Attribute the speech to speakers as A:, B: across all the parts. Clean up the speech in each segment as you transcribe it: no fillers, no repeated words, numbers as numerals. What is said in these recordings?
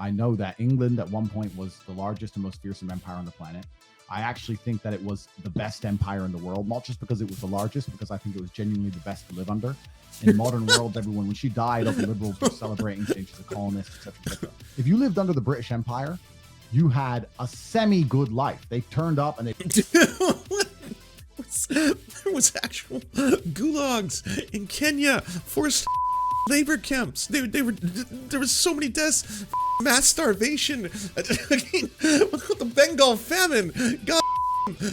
A: I know that England at one point was the largest and most fearsome empire on the planet. I actually think that it was the best empire in the world, not just because it was the largest, because I think it was genuinely the best to live under. In modern worlds, everyone, when she died, all the liberals were celebrating, saying she's a colonist, etc., etc. If you lived under the British Empire, you had a semi-good life. They turned up and they...
B: There was actual gulags in Kenya, forced labor camps. There was so many deaths, mass starvation, the Bengal famine. God,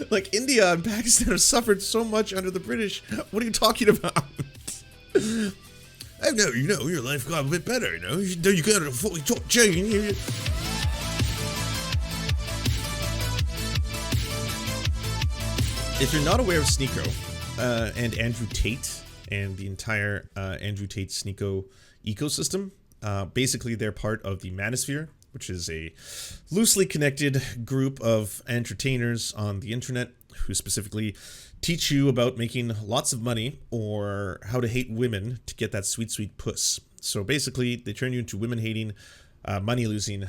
B: like India and Pakistan have suffered so much under the British. What are you talking about? I know, your life got a bit better. You got a fully talk chain. If you're not aware of SNEAKO and Andrew Tate and the entire Andrew Tate SNEAKO ecosystem, basically they're part of the Manosphere, which is a loosely connected group of entertainers on the internet who specifically teach you about making lots of money or how to hate women to get that sweet, sweet puss. So basically they turn you into women-hating, money-losing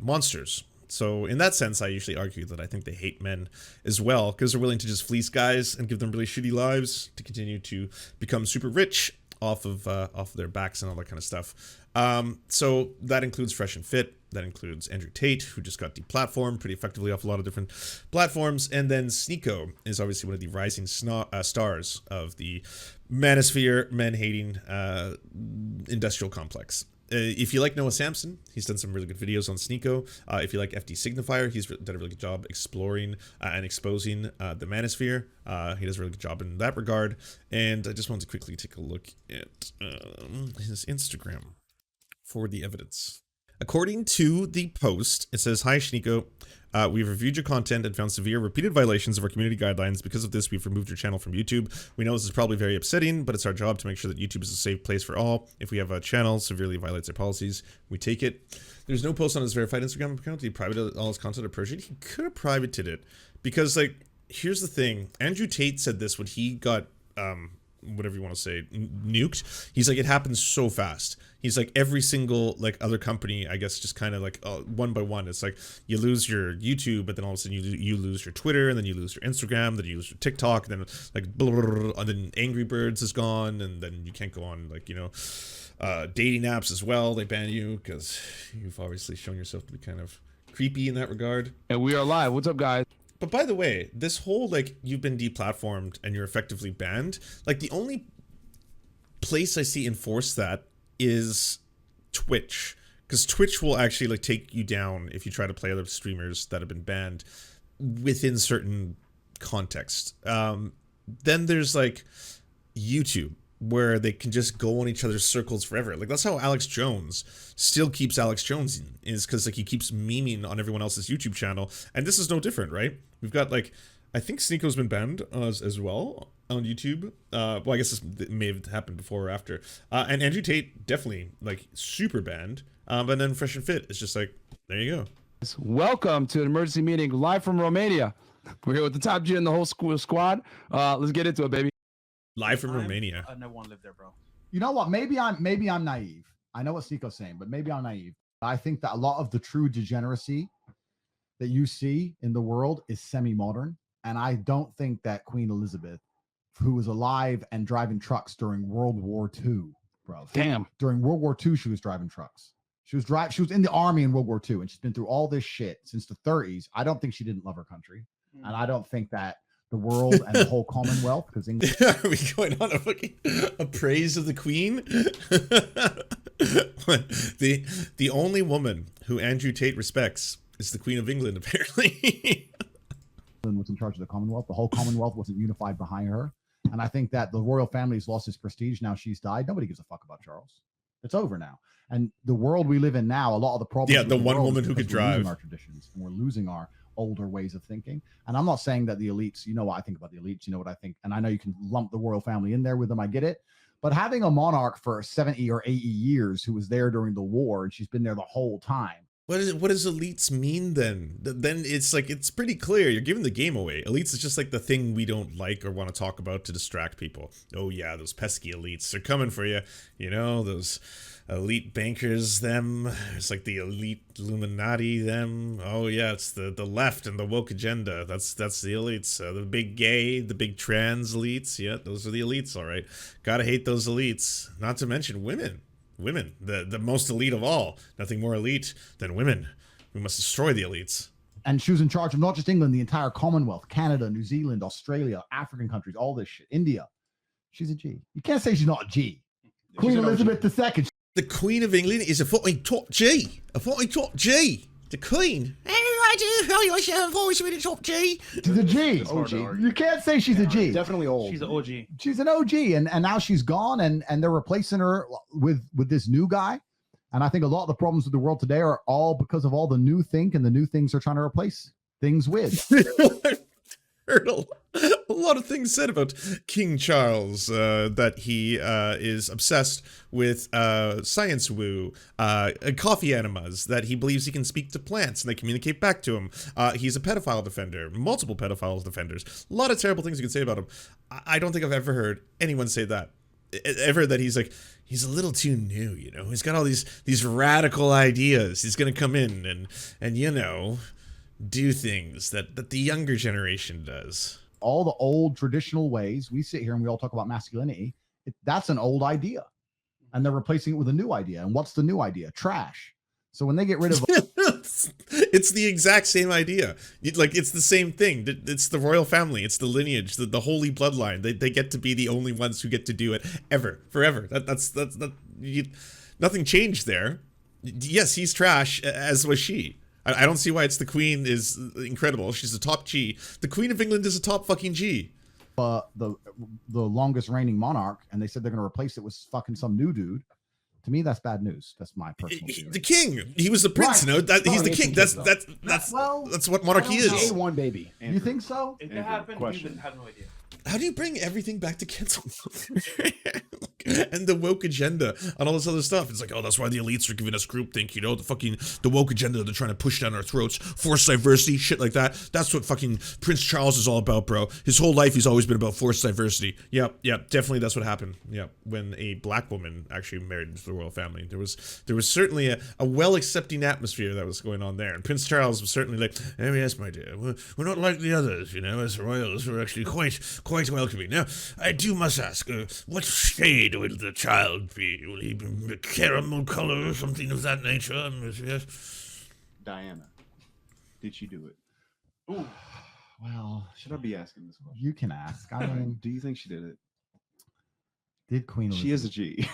B: monsters. So in that sense, I usually argue that I think they hate men as well, because they're willing to just fleece guys and give them really shitty lives to continue to become super rich off of their backs and all that kind of stuff. So that includes Fresh and Fit. That includes Andrew Tate, who just got deplatformed pretty effectively off a lot of different platforms. And then SNEAKO is obviously one of the rising stars of the manosphere, men-hating industrial complex. If you like Noah Samson, he's done some really good videos on SNEAKO. If you like FD Signifier, he's done a really good job exploring and exposing the manosphere. He does a really good job in that regard. And I just wanted to quickly take a look at his Instagram for the evidence. According to the post, it says, "Hi, SNEAKO. We've reviewed your content and found severe repeated violations of our community guidelines. Because of this, we've removed your channel from YouTube. We know this is probably very upsetting, but it's our job to make sure that YouTube is a safe place for all. If we have a channel severely violates our policies, we take it." There's no post on his verified Instagram account. He privated all his content or purged it. He could have privated it because, like, here's the thing. Andrew Tate said this when he got, whatever you want to say, nuked. He's like, it happens so fast. He's like, every single like other company, I guess, just kind of like one by one. It's like you lose your YouTube, but then all of a sudden you lose your Twitter, and then you lose your Instagram, then you lose your TikTok, and then like blah, blah, blah, and then Angry Birds is gone, and then you can't go on like dating apps as well. They ban you because you've obviously shown yourself to be kind of creepy in that regard.
C: And we are live. What's up, guys?
B: But by the way, this whole, like, you've been deplatformed and you're effectively banned, like, the only place I see enforce that is Twitch. Because Twitch will actually, like, take you down if you try to play other streamers that have been banned within certain context. Then there's, like, YouTube, where they can just go on each other's circles forever. Like, that's how Alex Jones still keeps Alex Jones in, is because, like, he keeps memeing on everyone else's YouTube channel. And this is no different, right? We've got, like, I think SNEAKO's been banned as well on YouTube. Well, I guess this may have happened before or after. And Andrew Tate, definitely, like, super banned. But then Fresh and Fit, it's just like, there you go.
C: Welcome to an emergency meeting live from Romania. We're here with the top G and the whole squad. Let's get into it, baby.
B: Live from Romania.
D: I never want to live there, bro.
A: You know what? Maybe I'm naive. I know what SNEAKO's saying, but maybe I'm naive. I think that a lot of the true degeneracy that you see in the world is semi-modern. And I don't think that Queen Elizabeth, who was alive and driving trucks during World War II, bro.
C: Damn.
A: During World War II, she was driving trucks. She was in the army in World War II, and she's been through all this shit since the 30s. I don't think she didn't love her country. And I don't think that the world and the whole Commonwealth, because England...
B: Are we going on a praise of the Queen? the only woman who Andrew Tate respects is the Queen of England, apparently.
A: was in charge of the Commonwealth. The whole Commonwealth wasn't unified behind her. And I think that the royal family's lost its prestige. Now she's died. Nobody gives a fuck about Charles. It's over now. And the world we live in now, a lot of the problems...
B: Yeah, the one woman who could drive.
A: Our traditions, and we're losing our older ways of thinking. And I'm not saying that the elites, you know what I think about the elites, you know what I think, and I know you can lump the royal family in there with them, I get it, but having a monarch for 70 or 80 years who was there during the war, and she's been there the whole time.
B: What does elites mean then? Then it's like, it's pretty clear. You're giving the game away. Elites is just like the thing we don't like or want to talk about to distract people. Oh yeah, those pesky elites, they're coming for you. You know, those elite bankers, them. It's like the elite Illuminati, them. Oh yeah, it's the left and the woke agenda. That's the elites. The big gay, the big trans elites. Yeah, those are the elites. All right, gotta hate those elites. Not to mention women. Women, the most elite of all. Nothing more elite than women. We must destroy the elites.
A: And she was in charge of not just England, the entire Commonwealth, Canada, New Zealand, Australia, African countries, all this shit. India. She's a G. You can't say she's not a G. Queen Elizabeth II.
B: The Queen of England is a fucking top G. A fucking top G. The Queen. I've always been a top G.
A: She's a G.
D: OG.
A: You can't say she's a G.
D: Definitely old.
E: She's an OG.
A: She's an OG, and now she's gone, and they're replacing her with this new guy. And I think a lot of the problems with the world today are all because of all the new think and the new things they're trying to replace things with.
B: Heard a lot of things said about King Charles, that he is obsessed with science woo, coffee enemas, that he believes he can speak to plants and they communicate back to him. He's a pedophile defender, multiple pedophile defenders. A lot of terrible things you can say about him. I don't think I've ever heard anyone say that. Ever that he's like, he's a little too new, you know. He's got all these radical ideas. He's gonna come in and you know, do things that the younger generation does.
A: All the old traditional ways, we sit here and we all talk about masculinity. That's an old idea, and they're replacing it with a new idea. And what's the new idea? Trash. So when they get rid of
B: it's the exact same idea. Like, it's the same thing. It's the royal family. It's the lineage, the holy bloodline. They get to be the only ones who get to do it forever. That's nothing changed there. Yes, he's trash, as was she. I don't see why it's the Queen is incredible. She's a top G. The Queen of England is a top fucking G.
A: The longest reigning monarch, and they said they're going to replace it with fucking some new dude. To me, that's bad news. That's my personal theory.
B: The king. He was the prince.
A: Right.
B: No, he's the king. That's what monarchy is.
D: A1 baby.
A: Andrew. You think so?
E: If it happened, we would have no idea.
B: How do you bring everything back to cancel and the woke agenda and all this other stuff? It's like, oh, that's why the elites are giving us groupthink, you know, the woke agenda they're trying to push down our throats, forced diversity, shit like that. That's what fucking Prince Charles is all about, bro. His whole life he's always been about forced diversity. Yep, definitely that's what happened. Yep, when a black woman actually married into the royal family, there was certainly a well-accepting atmosphere that was going on there, and Prince Charles was certainly like, oh yes, my dear, we're not like the others, you know, as royals, we're actually quite welcoming. Now, I must ask, what shade will the child be? Will he be caramel color or something of that nature? Yes.
D: Diana, did she do it?
E: Ooh.
A: Well,
D: Should I be asking this question?
A: you can ask. I mean,
D: Do you think she did it?
A: did Queen
D: She is a
A: Elizabeth-
D: G.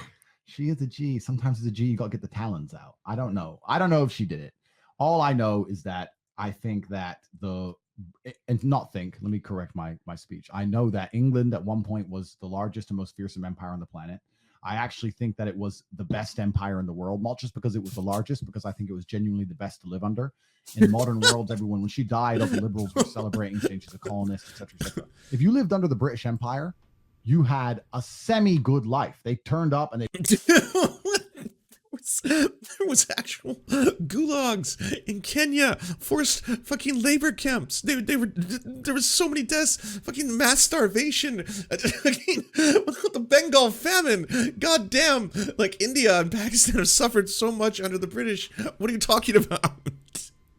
A: She is a G. Sometimes as a G, you got to get the talons out. I don't know. I don't know if she did it. All I know is that I think that let me correct my speech. I know that England at one point was the largest and most fearsome empire on the planet. I actually think that it was the best empire in the world, not just because it was the largest, because I think it was genuinely the best to live under. In modern worlds, everyone, when she died, all the liberals were celebrating, saying she's a colonist, etc., etc. If you lived under the British Empire, you had a semi-good life. They turned up and they
B: There was actual gulags in Kenya, forced fucking labor camps. There was so many deaths, fucking mass starvation, the Bengal famine. God damn, like India and Pakistan have suffered so much under the British. What are you talking about?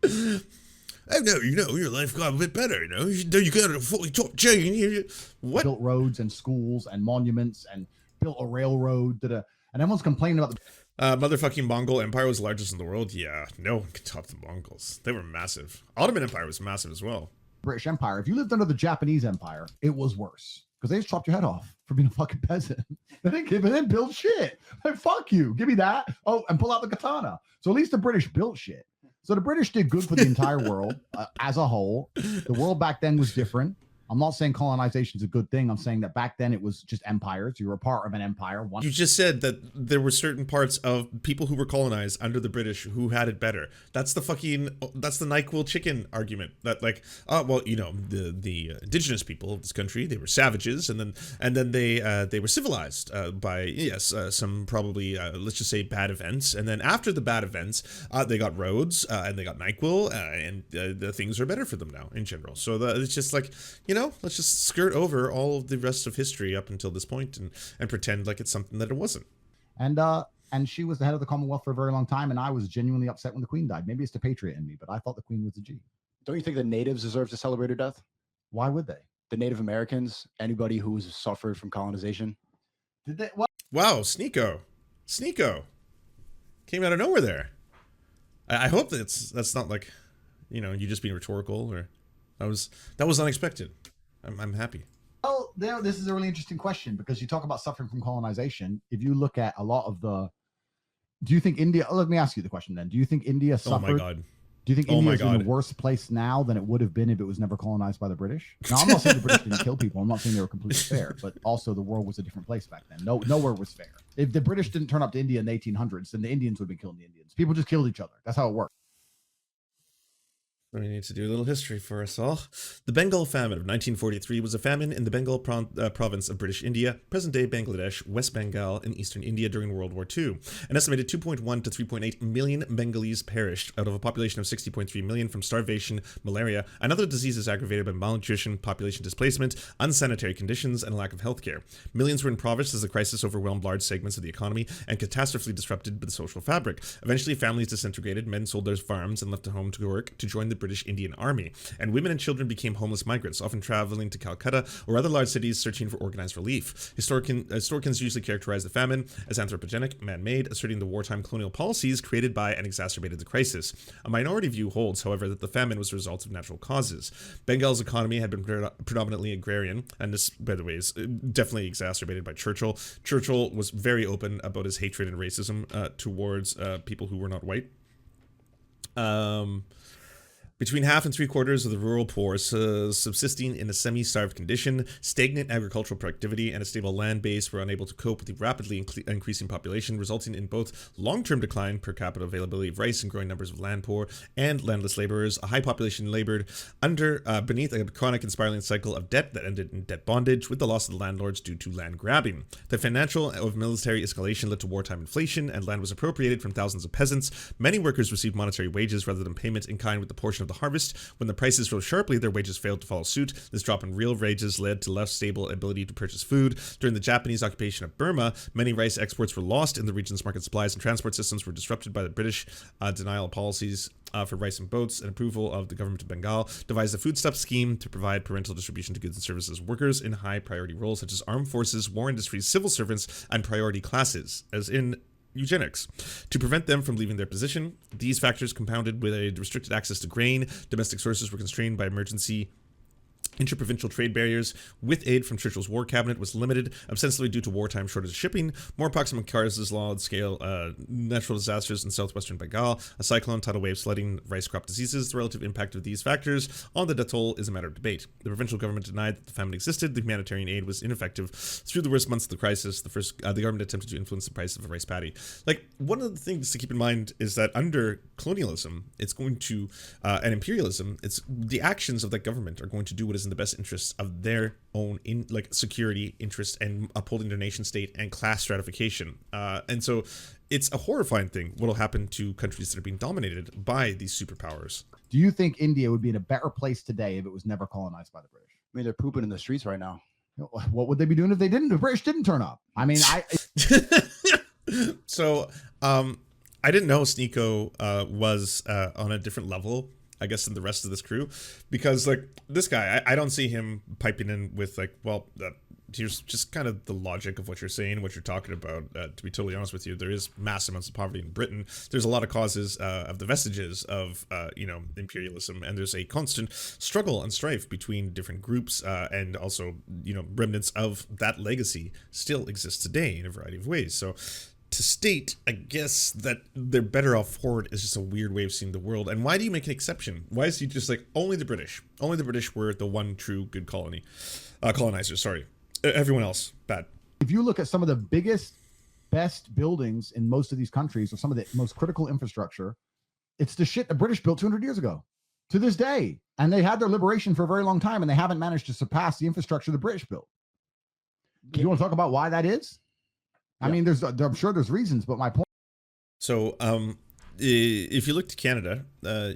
B: Oh no, you know, your life got a bit better, you know. You got a fully top J. What?
A: built roads and schools and monuments and built a railroad. And everyone's complaining about the
B: Motherfucking Mongol Empire was the largest in the world. Yeah, no one could top the Mongols. They were massive. Ottoman Empire was massive as well.
A: British Empire. If you lived under the Japanese Empire, it was worse because they just chopped your head off for being a fucking peasant. They didn't build shit. Like, fuck you. Give me that. Oh, and pull out the katana. So at least the British built shit. So the British did good for the entire world as a whole. The world back then was different. I'm not saying colonization is a good thing. I'm saying that back then it was just empires. You were a part of an empire.
B: You just said that there were certain parts of people who were colonized under the British who had it better. That's the NyQuil chicken argument. That like, well, you know, the indigenous people of this country, they were savages, and then they were civilized by some probably let's just say bad events, and then after the bad events, they got roads and they got NyQuil, and the things are better for them now in general. So it's just like, you know, let's just skirt over all of the rest of history up until this point and pretend like it's something that it wasn't.
A: And and she was the head of the Commonwealth for a very long time. And I was genuinely upset when the Queen died. Maybe it's the patriot in me, but I thought the Queen was a G.
F: Don't you think the natives deserve to celebrate her death?
A: Why would they?
F: The Native Americans, anybody who's suffered from colonization.
A: Did they? Well,
B: Wow, SNEAKO came out of nowhere there. I hope that's not like, you know, you just being rhetorical, or that was unexpected. I'm happy.
A: well, this is a really interesting question because you talk about suffering from colonization. If you look at a lot of the, do you think India? Let me ask you the question then. Do you think India suffered?
B: Oh my God.
A: Do you think India is in a worse place now than it would have been if it was never colonized by the British? Now, I'm not saying the British didn't kill people. I'm not saying they were completely fair, but also the world was a different place back then. Nowhere was fair. If the British didn't turn up to India in the 1800s, then the Indians would have been killing the Indians. People just killed each other. That's how it worked.
B: We need to do a little history for us all. The Bengal famine of 1943 was a famine in the Bengal province of British India, present-day Bangladesh, West Bengal, and eastern India during World War II. An estimated 2.1 to 3.8 million Bengalis perished out of a population of 60.3 million from starvation, malaria, and other diseases aggravated by malnutrition, population displacement, unsanitary conditions, and lack of healthcare. Millions were impoverished as the crisis overwhelmed large segments of the economy and catastrophically disrupted the social fabric. Eventually, families disintegrated, men sold their farms and left home to work to join the British Indian Army, and women and children became homeless migrants, often traveling to Calcutta or other large cities searching for organized relief. Historians usually characterize the famine as anthropogenic, man-made, asserting the wartime colonial policies created by and exacerbated the crisis. A minority view holds, however, that the famine was a result of natural causes. Bengal's economy had been predominantly agrarian, and this, by the way, is definitely exacerbated by Churchill. Churchill was very open about his hatred and racism towards people who were not white. Between half and three-quarters of the rural poor subsisting in a semi-starved condition, stagnant agricultural productivity, and a stable land base were unable to cope with the rapidly increasing population, resulting in both long-term decline per capita availability of rice and growing numbers of land poor and landless laborers. A high population labored beneath a chronic and spiraling cycle of debt that ended in debt bondage, with the loss of the landlords due to land grabbing. The financial and military escalation led to wartime inflation, and land was appropriated from thousands of peasants. Many workers received monetary wages rather than payment in kind with the portion of the harvest. When the prices rose sharply, their wages failed to follow suit. This drop in real wages led to less stable ability to purchase food. During the Japanese occupation of Burma, many rice exports were lost in the region's market supplies, and transport systems were disrupted by the British denial policies for rice and boats, and approval of the government of Bengal devised a foodstuff scheme to provide parental distribution to goods and services workers in high priority roles such as armed forces, war industries, civil servants, and priority classes, as in eugenics, to prevent them from leaving their position. These factors, compounded with a restricted access to grain, domestic sources were constrained by emergency interprovincial trade barriers, with aid from Churchill's war cabinet was limited, ostensibly due to wartime shortage of shipping. More proximate causes large-scale natural disasters in southwestern Bengal, a cyclone, tidal wave, flooding, rice crop diseases. The relative impact of these factors on the death toll is a matter of debate. The provincial government denied that the famine existed. The humanitarian aid was ineffective. Through the worst months of the crisis, the government attempted to influence the price of a rice paddy. Like, one of the things to keep in mind is that under colonialism, it's going to, and imperialism, it's the actions of that government are going to do what is in the best interests of their own security interest and upholding their nation state and class stratification. And so it's a horrifying thing what will happen to countries that are being dominated by these superpowers.
A: Do you think India would be in a better place today if it was never colonized by the British?
F: I mean, they're pooping in the streets right now.
A: What would they be doing if they didn't? The British didn't turn up. I mean,
B: So, I didn't know SNEAKO was on a different level, I guess, than the rest of this crew, because like this guy, I don't see him piping in with like, well, here's just kind of the logic of what you're saying, what you're talking about. To be totally honest with you, there is massive amounts of poverty in Britain. There's a lot of causes of the vestiges of, imperialism, and there's a constant struggle and strife between different groups, and also, remnants of that legacy still exists today in a variety of ways. So to state, I guess, that they're better off forward is just a weird way of seeing the world. And why do you make an exception? Why is he just like, only the British were the one true good colonizers, sorry. Everyone else, bad.
A: If you look at some of the best buildings in most of these countries, or some of the most critical infrastructure, it's the shit the British built 200 years ago to this day. And they had their liberation for a very long time, and they haven't managed to surpass the infrastructure the British built. Do you want to talk about why that is? I mean, I'm sure there's reasons, but my point.
B: So, if you look to Canada,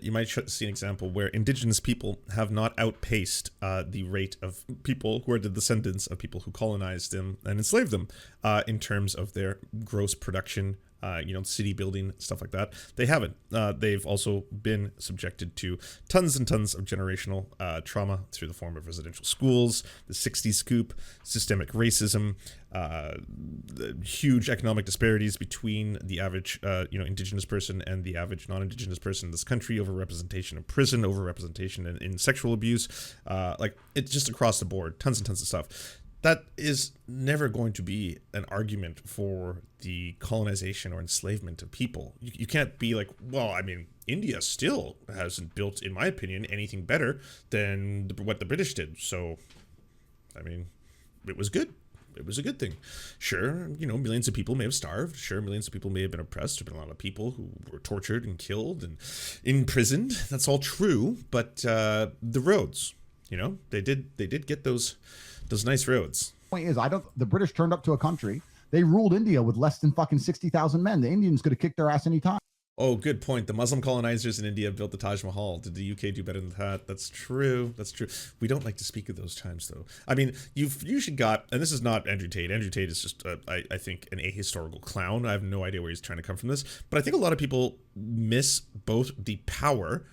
B: you might see an example where Indigenous people have not outpaced the rate of people who are the descendants of people who colonized them and enslaved them in terms of their gross production city building, stuff like that. They haven't. They've also been subjected to tons and tons of generational trauma through the form of residential schools, the 60s scoop, systemic racism, the huge economic disparities between the average, indigenous person and the average non-indigenous person in this country, overrepresentation in prison, overrepresentation in sexual abuse, it's just across the board, tons and tons of stuff. That is never going to be an argument for the colonization or enslavement of people. You can't be like, well, I mean, India still hasn't built, in my opinion, anything better than what the British did. So, I mean, it was good. It was a good thing. Sure, millions of people may have starved. Sure, millions of people may have been oppressed. There have been a lot of people who were tortured and killed and imprisoned. That's all true. But the roads, they did get those nice roads.
A: Point is, the British turned up to a country. They ruled India with less than fucking 60,000 men. The Indians could have kicked their ass any time.
B: Oh, good point. The Muslim colonizers in India built the Taj Mahal. Did the UK do better than that? That's true. That's true. We don't like to speak of those times, though. I mean, you've usually got, and this is not Andrew Tate. Andrew Tate is just, I think, an ahistorical clown. I have no idea where he's trying to come from this. But I think a lot of people miss both the power,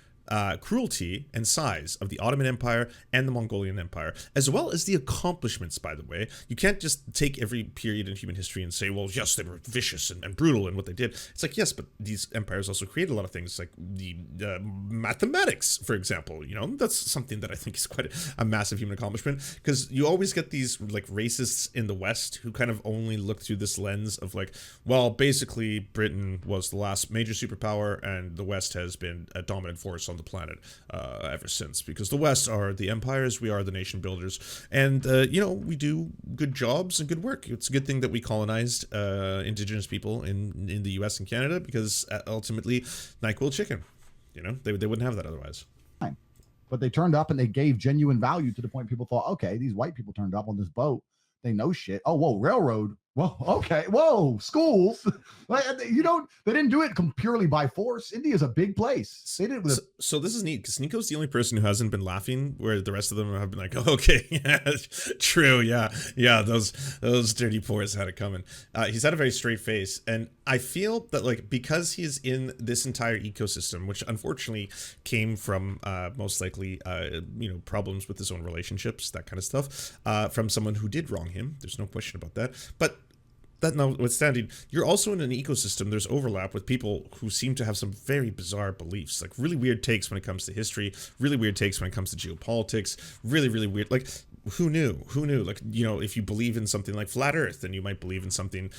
B: cruelty, and size of the Ottoman Empire and the Mongolian Empire, as well as the accomplishments, by the way. You can't just take every period in human history and say, well, yes, they were vicious and brutal in what they did. It's like, yes, but these empires also created a lot of things, like the mathematics, for example. That's something that I think is quite a massive human accomplishment, because you always get these like racists in the West who kind of only look through this lens of like, well, basically Britain was the last major superpower and the West has been a dominant force on the planet ever since, because the West are the empires, we are the nation builders, and we do good jobs and good work. It's a good thing that we colonized indigenous people in the US and Canada, because ultimately NyQuil chicken, they wouldn't have that otherwise.
A: But they turned up and they gave genuine value to the point people thought, okay, these white people turned up on this boat, they know shit. Oh, whoa, railroad. Well, okay. Whoa, schools. They didn't do it purely by force. India is a big place. They did it with
B: so this is neat, because SNEAKO's the only person who hasn't been laughing, where the rest of them have been like, oh, okay, yeah, true, yeah, those dirty pores had it coming. He's had a very straight face, and I feel that because he's in this entire ecosystem, which unfortunately came from most likely problems with his own relationships, that kind of stuff, from someone who did wrong him. There's no question about that, but that notwithstanding, you're also in an ecosystem. There's overlap with people who seem to have some very bizarre beliefs, like really weird takes when it comes to history, really weird takes when it comes to geopolitics, really, really weird. Like, who knew? Like, if you believe in something like flat Earth, then you might believe in something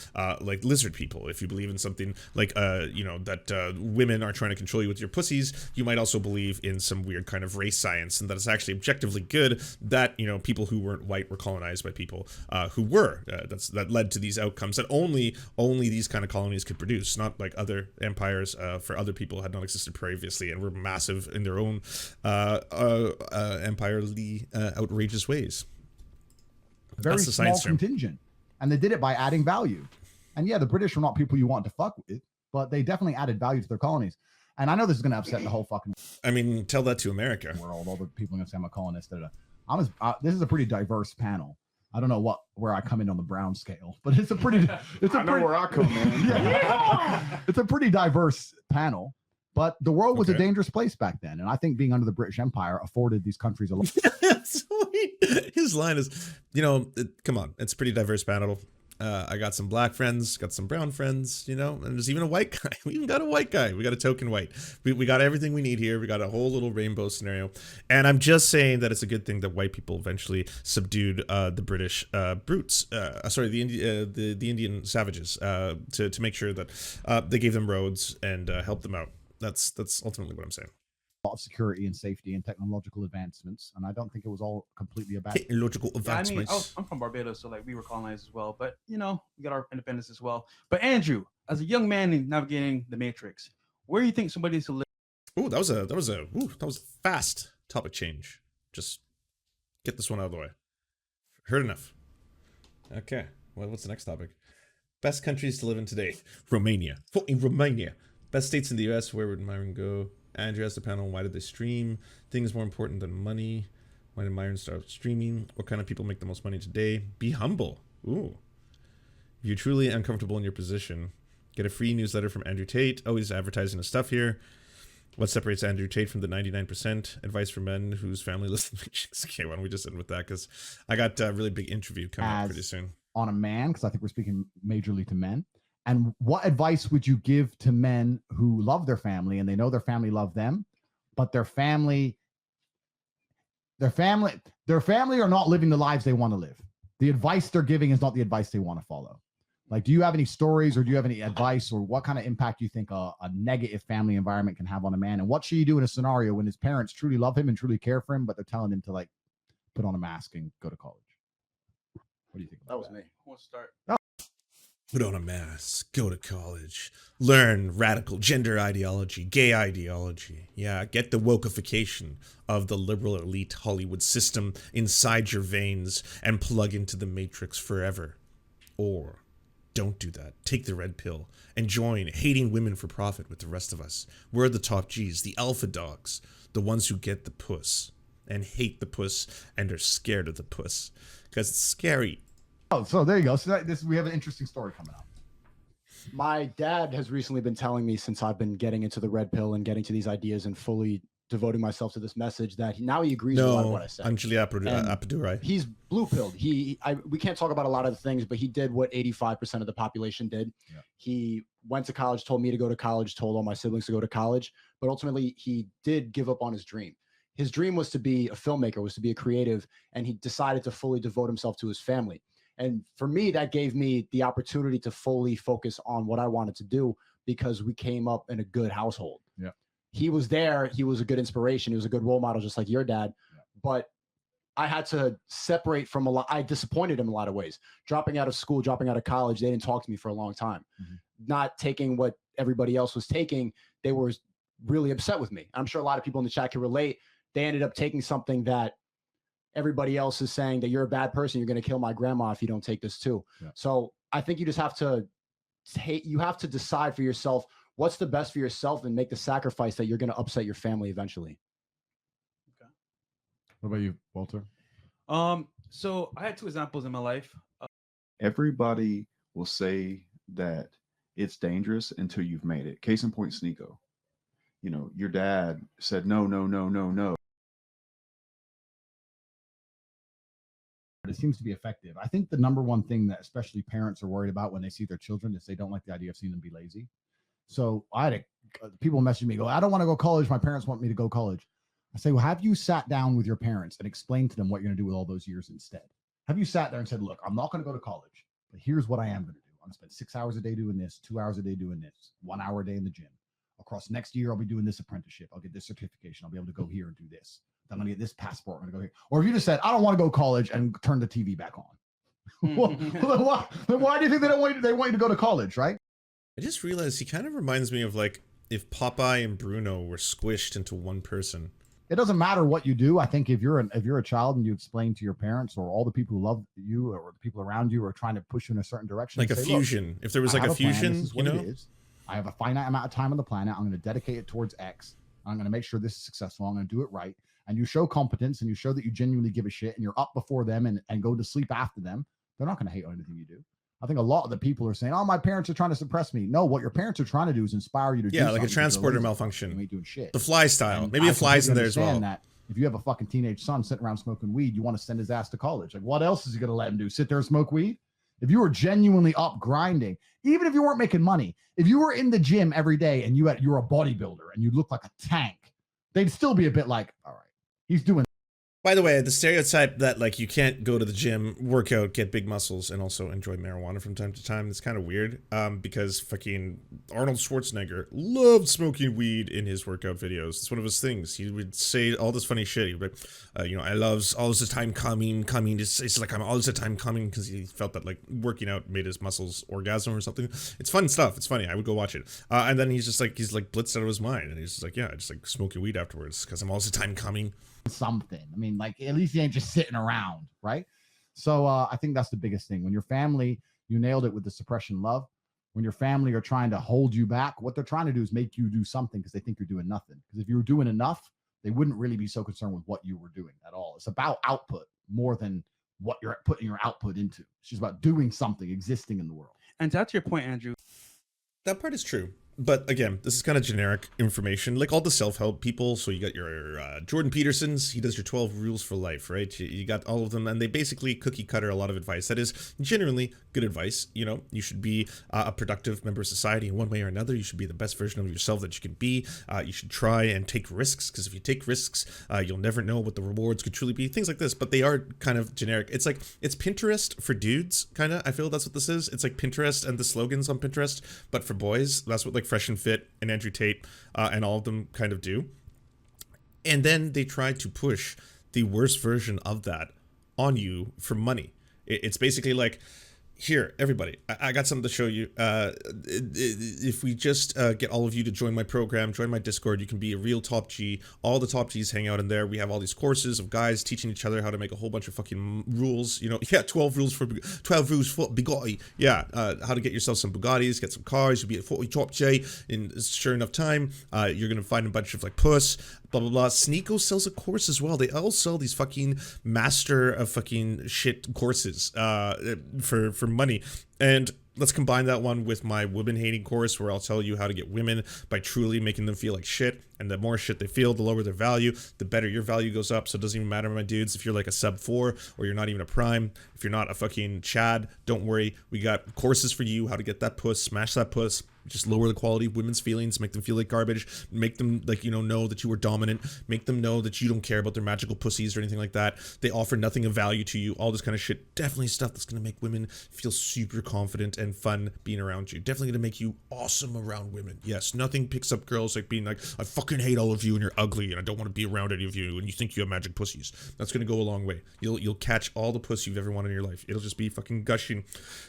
B: like lizard people. If you believe in something like, that women are trying to control you with your pussies, you might also believe in some weird kind of race science, and that it's actually objectively good that, people who weren't white were colonized by people who were. That led to these outcomes that only these kind of colonies could produce, not like other empires for other people had not existed previously and were massive in their own empirely outrageous ways.
A: very small contingent, and they did it by adding value. And yeah, the British were not people you want to fuck with, but they definitely added value to their colonies. And I know this is going to upset the whole fucking
B: I mean, tell that to America
A: world. All the people are going to say I'm a colonist. This is a pretty diverse panel. I don't know where I come in on the Brown scale, but it's a pretty.
D: I know where I come in.
A: Yeah. It's a pretty diverse panel. But the world was a dangerous place back then, and I think being under the British Empire afforded these countries a lot.
B: His line is, come on, it's a pretty diverse panel. I got some black friends, got some brown friends, and there's even a white guy. We even got a white guy. We got a token white. We got everything we need here. We got a whole little rainbow scenario. And I'm just saying that it's a good thing that white people eventually subdued the British brutes. The Indian savages to make sure that they gave them roads and helped them out. That's ultimately what I'm saying.
A: A lot of security and safety and technological advancements, and I don't think it was all completely a bad
B: technological advancements.
E: Yeah, I'm from Barbados, so we were colonized as well, but we got our independence as well. But Andrew, as a young man navigating the Matrix, where do you think somebody should live?
B: Oh, that was a fast topic change. Just get this one out of the way. Heard enough. Okay, well, what's the next topic? Best countries to live in today. Romania. Fucking Romania. Best states in the US, where would Myron go? Andrew has the panel. Why did they stream? Things more important than money. Why did Myron start streaming? What kind of people make the most money today? Be humble. Ooh. If you're truly uncomfortable in your position, Get a free newsletter from Andrew Tate. Always advertising his stuff here. What separates Andrew Tate from the 99%? Advice for men whose family listens. Okay, why don't we just end with that? Because I got a really big interview coming up pretty soon.
A: On a man, because I think we're speaking majorly to men. And what advice would you give to men who love their family and they know their family love them, but their family are not living the lives they want to live? The advice they're giving is not the advice they want to follow. Like, do you have any stories or do you have any advice, or what kind of impact do you think a negative family environment can have on a man? And what should you do in a scenario when his parents truly love him and truly care for him, but they're telling him to like put on a mask and go to college? What do you think about
F: That was me.
E: We'll start.
B: Put on a mask, go to college, learn radical gender ideology, gay ideology. Yeah, get the wokeification of the liberal elite Hollywood system inside your veins and plug into the matrix forever. Or don't do that. Take the red pill and join hating women for profit with the rest of us. We're the top G's, the alpha dogs, the ones who get the puss and hate the puss and are scared of the puss because it's scary.
A: Oh, so there you go. So we have an interesting story coming up.
F: My dad has recently been telling me, since I've been getting into the red pill and getting to these ideas and fully devoting myself to this message, that now he agrees with a lot of what I said.
B: Anjali Appadurai.
F: He's blue pilled. We can't talk about a lot of the things, but he did what 85% of the population did. Yeah. He went to college, told me to go to college, told all my siblings to go to college, but ultimately he did give up on his dream. His dream was to be a filmmaker, was to be a creative, and he decided to fully devote himself to his family. And for me, that gave me the opportunity to fully focus on what I wanted to do, because we came up in a good household.
A: Yeah.
F: He was there. He was a good inspiration. He was a good role model, just like your dad. Yeah. But I had to separate from a lot. I disappointed him in a lot of ways. Dropping out of school, dropping out of college, they didn't talk to me for a long time. Mm-hmm. Not taking what everybody else was taking, they were really upset with me. I'm sure a lot of people in the chat can relate. They ended up taking something that everybody else is saying, that you're a bad person, you're going to kill my grandma if you don't take this too. Yeah. So I think you just have to decide for yourself what's the best for yourself and make the sacrifice that you're going to upset your family eventually.
A: Okay. What about you, Walter?
E: So I had two examples in my life.
D: Everybody will say that it's dangerous until you've made it. Case in point, SNEAKO. You know, your dad said, no.
A: It seems to be effective. I think the number one thing that especially parents are worried about when they see their children is they don't like the idea of seeing them be lazy. So I had people message me, go, I don't want to go to college. My parents want me to go to college. I say, well, have you sat down with your parents and explained to them what you're going to do with all those years instead? Have you sat there and said, look, I'm not going to go to college, but here's what I am going to do. I'm going to spend 6 hours a day doing this, 2 hours a day doing this, 1 hour a day in the gym. Across next year, I'll be doing this apprenticeship. I'll get this certification. I'll be able to go here and do this. I'm going to get this passport. I'm going to go here. Or if you just said, I don't want to go to college, and turn the TV back on. Well, then why do you think they want you to go to college, right?
B: I just realized he kind of reminds me of like if Popeye and Bruno were squished into one person.
A: It doesn't matter what you do. I think if you're a child and you explain to your parents or all the people who love you or the people around you are trying to push you in a certain direction,
B: like a fusion. If there was like a fusion, you know,
A: I have a finite amount of time on the planet. I'm going to dedicate it towards X. I'm going to make sure this is successful. I'm going to do it right. And you show competence and you show that you genuinely give a shit and you're up before them and go to sleep after them. They're not going to hate on anything you do. I think a lot of the people are saying, oh, my parents are trying to suppress me. No, what your parents are trying to do is inspire you to do something.
B: Yeah, like a transporter malfunction.
A: You ain't doing shit.
B: The fly style. And maybe a fly's in there as well.
A: That if you have a fucking teenage son sitting around smoking weed, you want to send his ass to college. Like, what else is he going to let him do? Sit there and smoke weed? If you were genuinely up grinding, even if you weren't making money, if you were in the gym every day and you're a bodybuilder and you look like a tank, they'd still be a bit like, all right, he's doing.
B: By the way, the stereotype that like you can't go to the gym, work out, get big muscles, and also enjoy marijuana from time to time is kind of weird. Because fucking Arnold Schwarzenegger loved smoking weed in his workout videos. It's one of his things. He would say all this funny shit. He'd be like, I love all the time coming. It's like I'm all the time coming because he felt that like working out made his muscles orgasm or something. It's fun stuff. It's funny. I would go watch it. And then he's blitzed out of his mind, and he's just like, yeah, just like smoking weed afterwards because I'm all the time coming.
A: Something. I mean, like at least he ain't just sitting around, right? So I think that's the biggest thing. When your family, you nailed it with the suppression love. When your family are trying to hold you back, what they're trying to do is make you do something because they think you're doing nothing. Because if you were doing enough, they wouldn't really be so concerned with what you were doing at all. It's about output more than what you're putting your output into. It's just about doing something, existing in the world.
E: And to answer your point, Andrew,
B: That part is true. But again, this is kind of generic information, like all the self-help people. So you got your Jordan Peterson's, he does your 12 rules for life, right? You got all of them, and they basically cookie cutter a lot of advice. That is generally good advice. You know, you should be a productive member of society in one way or another. You should be the best version of yourself that you can be. You should try and take risks, because if you take risks, you'll never know what the rewards could truly be. Things like this, but they are kind of generic. It's like, it's Pinterest for dudes, kind of. I feel that's what this is. It's like Pinterest and the slogans on Pinterest, but for boys. That's what like Fresh and Fit and Andrew Tate and all of them kind of do. And then they try to push the worst version of that on you for money. It's basically like, here, everybody, I got something to show you. If we just get all of you to join my program, join my Discord, you can be a real top G. All the top Gs hang out in there. We have all these courses of guys teaching each other how to make a whole bunch of fucking rules. You know, yeah, 12 rules for Bugatti. Yeah, how to get yourself some Bugattis, get some cars. You'll be at 40 top J in sure enough time. You're gonna find a bunch of like puss. Blah blah blah. SNEAKO sells a course as well. They all sell these fucking master of fucking shit courses for money. And let's combine that one with my women hating course, where I'll tell you how to get women by truly making them feel like shit. And the more shit they feel, the lower their value, the better your value goes up. So it doesn't even matter, my dudes, if you're like a sub 4 or you're not even a prime. If you're not a fucking Chad, don't worry. We got courses for you, how to get that puss, smash that puss. Just lower the quality of women's feelings, make them feel like garbage, make them like, you know that you are dominant, make them know that you don't care about their magical pussies or anything like that. They offer nothing of value to you, all this kind of shit. Definitely stuff that's going to make women feel super confident and fun being around you. Definitely going to make you awesome around women. Yes, nothing picks up girls like being like, I fucking hate all of you and you're ugly and I don't want to be around any of you and you think you have magic pussies. That's going to go a long way. You'll catch all the pussy you've ever wanted in your life. It'll just be fucking gushing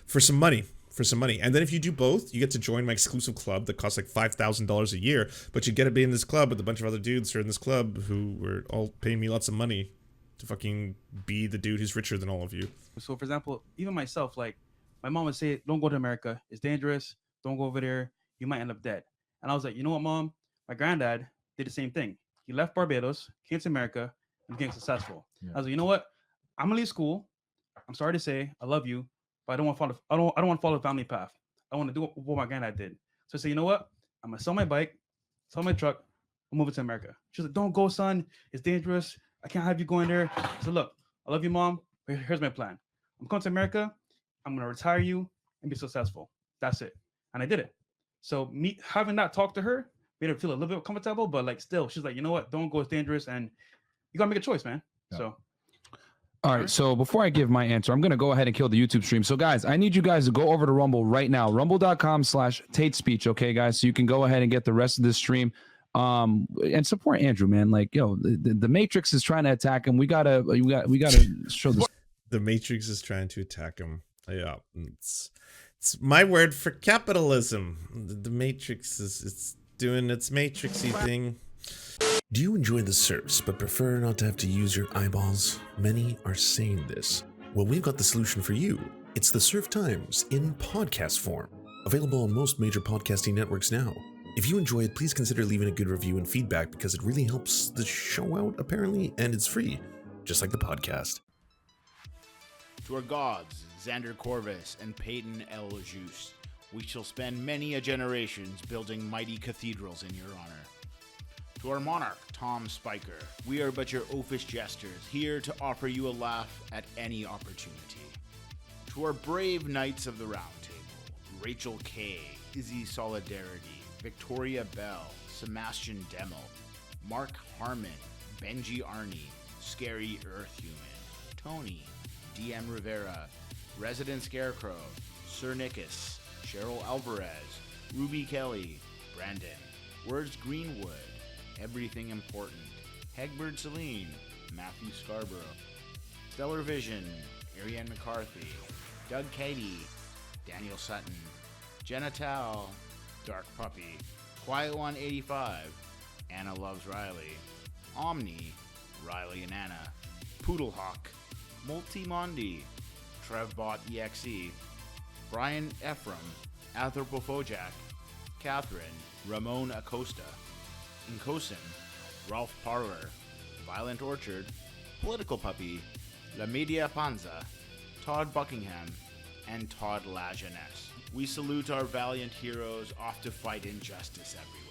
B: for some money. And then if you do both, you get to join my exclusive club that costs like $5,000 a year, but you get to be in this club with a bunch of other dudes who are in this club who were all paying me lots of money to fucking be the dude who's richer than all of you.
E: So for example, even myself, like my mom would say, don't go to America, it's dangerous, don't go over there, you might end up dead. And I was like, you know what, Mom, my granddad did the same thing. He left Barbados, came to America, and became successful. Yeah. I was like, you know what, I'm gonna leave school, I'm sorry to say, I love you, but I don't want to follow. I don't want to follow the family path. I want to do what my granddad did. So I said, you know what? I'm gonna sell my bike, sell my truck, I'm moving to America. She's like, don't go, son. It's dangerous. I can't have you going there. I said, look, I love you, Mom. But here's my plan. I'm coming to America. I'm gonna retire you and be successful. That's it. And I did it. So me having that talk to her made her feel a little bit comfortable, but like still, she's like, you know what? Don't go. It's dangerous, and you gotta make a choice, man. Yeah. So.
C: All right, so before I give my answer, I'm going to go ahead and kill the YouTube stream. So, guys, I need you guys to go over to Rumble right now, rumble.com/TateSpeech, okay, guys? So you can go ahead and get the rest of this stream and support Andrew, man. Like, yo, the Matrix is trying to attack him. We gotta show this.
B: The Matrix is trying to attack him. Yeah, it's my word for capitalism. The Matrix is doing its matrixy thing. Do you enjoy the Serfs but prefer not to have to use your eyeballs? Many are saying this. Well, we've got the solution for you. It's the Serf Times in podcast form, available on most major podcasting networks now. If you enjoy it, please consider leaving a good review and feedback because it really helps the show out, apparently, and it's free, just like the podcast.
G: To our gods, Xander Corvus and Peyton L. Juste, we shall spend many a generations building mighty cathedrals in your honor. To our monarch, Tom Spiker, we are but your oafish jesters, here to offer you a laugh at any opportunity. To our brave knights of the Round Table, Rachel K., Izzy Solidarity, Victoria Bell, Sebastian Demmel, Mark Harmon, Benji Arney, Scary Earth Human, Tony, DM Rivera, Resident Scarecrow, Sir Nickus, Cheryl Alvarez, Ruby Kelly, Brandon, Words Greenwood, Everything Important, Hegbert Celine, Matthew Scarborough, Stellar Vision, Ariane McCarthy, Doug Cady, Daniel Sutton, Jenna Tao, Dark Puppy, Quiet One 85, Anna Loves Riley, Omni, Riley and Anna, Poodlehawk, Multimondi, Trevbot EXE, Brian Ephraim, Anthropophojack, Catherine, Ramon Acosta, Nkosin, Ralph Parler, Violent Orchard, Political Puppy, La Media Panza, Todd Buckingham, and Todd La Jeunesse. We salute our valiant heroes off to fight injustice everywhere.